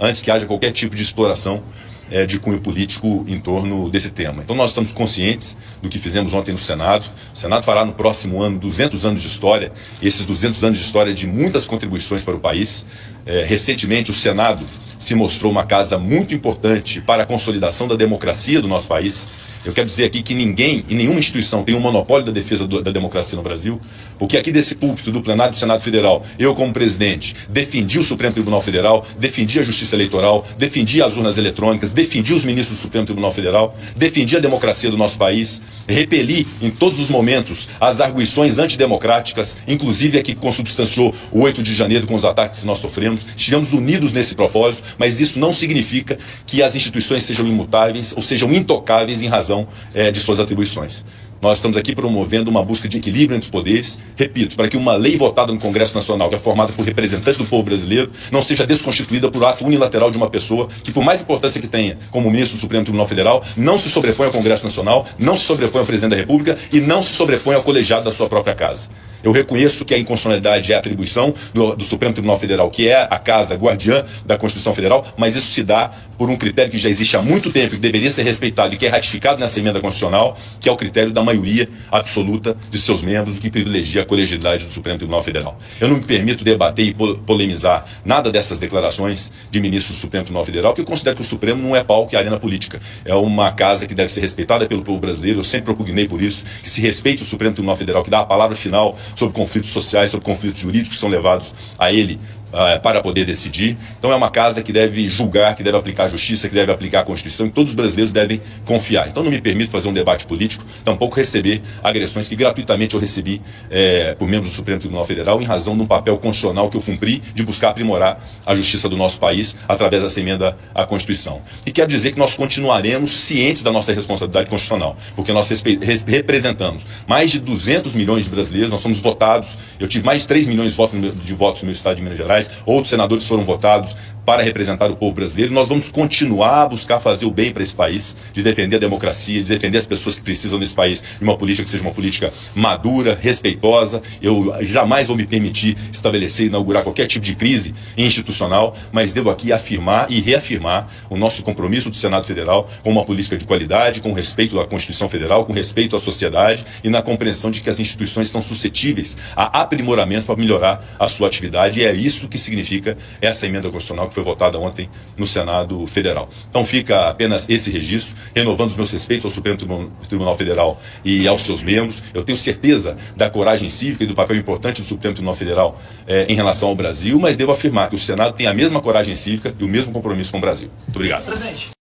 antes que haja qualquer tipo de exploração de cunho político em torno desse tema. Então nós estamos conscientes do que fizemos ontem no Senado. O Senado fará no próximo ano 200 anos de história, esses 200 anos de história de muitas contribuições para o país. Recentemente o Senado se mostrou uma casa muito importante para a consolidação da democracia do nosso país. Eu quero dizer aqui que ninguém e nenhuma instituição tem um monopólio da defesa da democracia no Brasil, porque aqui desse púlpito do plenário do Senado Federal, eu como presidente, defendi o Supremo Tribunal Federal, defendi a Justiça Eleitoral, defendi as urnas eletrônicas, defendi os ministros do Supremo Tribunal Federal, defendi a democracia do nosso país, repeli em todos os momentos as arguições antidemocráticas, inclusive a que consubstanciou o 8 de janeiro com os ataques que nós sofremos. Estivemos unidos nesse propósito, mas isso não significa que as instituições sejam imutáveis ou sejam intocáveis em razão de suas atribuições. Nós estamos aqui promovendo uma busca de equilíbrio entre os poderes, repito, para que uma lei votada no Congresso Nacional, que é formada por representantes do povo brasileiro, não seja desconstituída por ato unilateral de uma pessoa que, por mais importância que tenha como ministro do Supremo Tribunal Federal, não se sobrepõe ao Congresso Nacional, não se sobrepõe ao presidente da República e não se sobrepõe ao colegiado da sua própria casa. Eu reconheço que a inconstitucionalidade é a atribuição do Supremo Tribunal Federal, que é a casa guardiã da Constituição Federal, mas isso se dá por um critério que já existe há muito tempo e que deveria ser respeitado e que é ratificado nessa emenda constitucional, que é o critério da maioria absoluta de seus membros, o que privilegia a colegialidade do Supremo Tribunal Federal. Eu não me permito debater e polemizar nada dessas declarações de ministros do Supremo Tribunal Federal, porque eu considero que o Supremo não é palco e arena política. É uma casa que deve ser respeitada pelo povo brasileiro, eu sempre propugnei por isso, que se respeite o Supremo Tribunal Federal, que dá a palavra final sobre conflitos sociais, sobre conflitos jurídicos que são levados a ele para poder decidir. Então é uma casa que deve julgar, que deve aplicar a justiça, que deve aplicar a Constituição, e todos os brasileiros devem confiar. Então não me permito fazer um debate político, tampouco receber agressões que gratuitamente eu recebi por membros do Supremo Tribunal Federal em razão de um papel constitucional que eu cumpri de buscar aprimorar a justiça do nosso país através dessa emenda à Constituição. E quero dizer que nós continuaremos cientes da nossa responsabilidade constitucional, porque nós representamos mais de 200 milhões de brasileiros, nós somos votados, eu tive mais de 3 milhões de votos no meu estado de Minas Gerais, outros senadores foram votados para representar o povo brasileiro. Nós vamos continuar a buscar fazer o bem para esse país, de defender a democracia, de defender as pessoas que precisam nesse país de uma política que seja uma política madura, respeitosa. Eu jamais vou me permitir estabelecer e inaugurar qualquer tipo de crise institucional, mas devo aqui afirmar e reafirmar o nosso compromisso do Senado Federal com uma política de qualidade, com respeito à Constituição Federal, com respeito à sociedade e na compreensão de que as instituições estão suscetíveis a aprimoramento para melhorar a sua atividade, e é isso que significa essa emenda constitucional que foi votada ontem no Senado Federal. Então fica apenas esse registro, renovando os meus respeitos ao Supremo Tribunal Federal e aos seus membros. Eu tenho certeza da coragem cívica e do papel importante do Supremo Tribunal Federal em relação ao Brasil, mas devo afirmar que o Senado tem a mesma coragem cívica e o mesmo compromisso com o Brasil. Muito obrigado. Presidente.